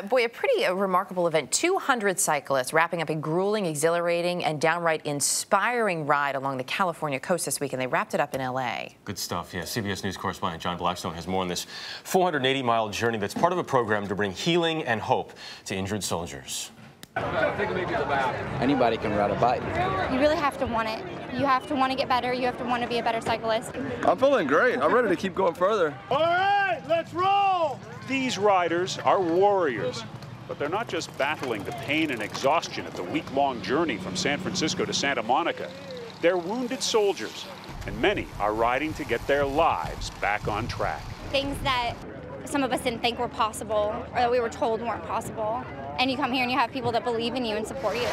Boy, a pretty remarkable event. 200 cyclists wrapping up a grueling, exhilarating, and downright inspiring ride along the California coast this week, and they wrapped it up in L.A. Good stuff. Yeah, CBS News correspondent John Blackstone has more on this 480-mile journey that's part of a program to bring healing and hope to injured soldiers. Anybody can ride a bike. You really have to want it. You have to want to get better. You have to want to be a better cyclist. I'm feeling great. I'm ready to keep going further. All right, let's roll! These riders are warriors, but they're not just battling the pain and exhaustion of the week-long journey from San Francisco to Santa Monica. They're wounded soldiers, and many are riding to get their lives back on track. Things that some of us didn't think were possible, or that we were told weren't possible. And you come here and you have people that believe in you and support you.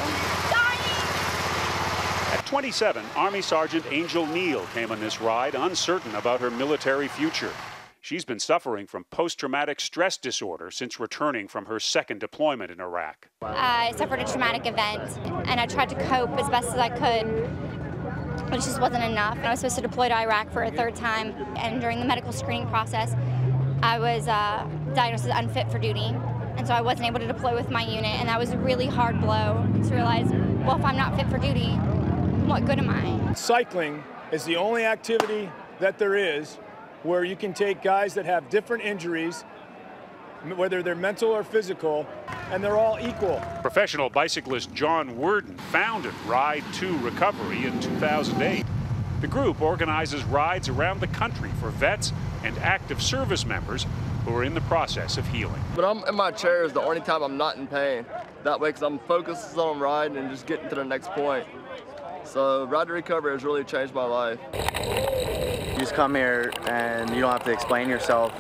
At 27, Army Sergeant Angel Neal came on this ride uncertain about her military future. She's been suffering from post-traumatic stress disorder since returning from her second deployment in Iraq. I suffered a traumatic event, and I tried to cope as best as I could, but it just wasn't enough. I was supposed to deploy to Iraq for a third time, and during the medical screening process, I was diagnosed as unfit for duty, and so I wasn't able to deploy with my unit, and that was a really hard blow to realize, well, if I'm not fit for duty, what good am I? Cycling is the only activity that there is where you can take guys that have different injuries, whether they're mental or physical, and they're all equal. Professional bicyclist John Worden founded Ride 2 Recovery in 2008. The group organizes rides around the country for vets and active service members who are in the process of healing. But I'm in my chair is the only time I'm not in pain. That way, because I'm focused on riding and just getting to the next point. So Ride to Recovery has really changed my life. You just come here and you don't have to explain yourself.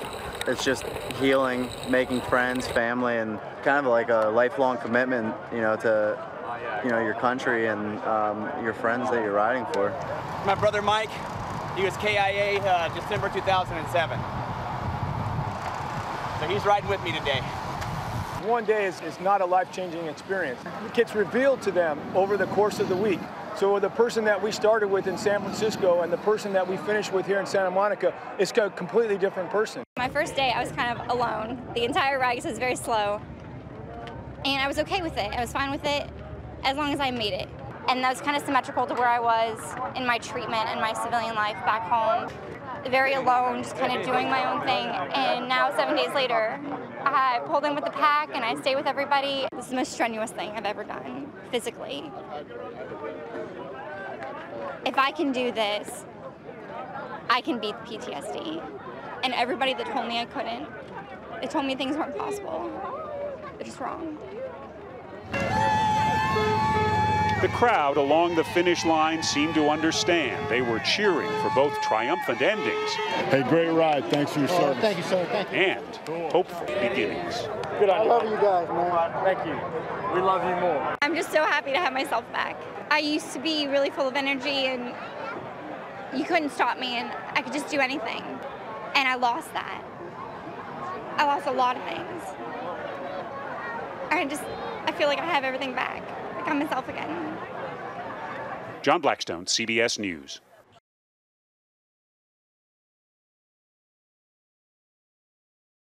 It's just healing, making friends, family, and kind of like a lifelong commitment, to, your country and your friends that you're riding for. My brother Mike, he was KIA December 2007. So he's riding with me today. One day is not a life-changing experience. It gets revealed to them over the course of the week. So the person that we started with in San Francisco and the person that we finished with here in Santa Monica is a completely different person. My first day, I was kind of alone. The entire ride was very slow, and I was okay with it. I was fine with it as long as I made it. And that was kind of symmetrical to where I was in my treatment and my civilian life back home. Very alone, just kind of doing my own thing. And now, 7 days later, I pulled in with the pack and I stay with everybody. This is the most strenuous thing I've ever done, physically. If I can do this, I can beat PTSD. And everybody that told me I couldn't, they told me things weren't possible. They're just wrong. The crowd along the finish line seemed to understand. They were cheering for both triumphant endings. Hey, great ride. Thanks for your service. Thank you, sir. Thank you. And hopeful beginnings. Good on you. I love you guys, man. Thank you. We love you more. I'm just so happy to have myself back. I used to be really full of energy, and you couldn't stop me, and I could just do anything. And I lost that. I lost a lot of things. I feel like I have everything back. Like I'm myself again. John Blackstone, CBS News.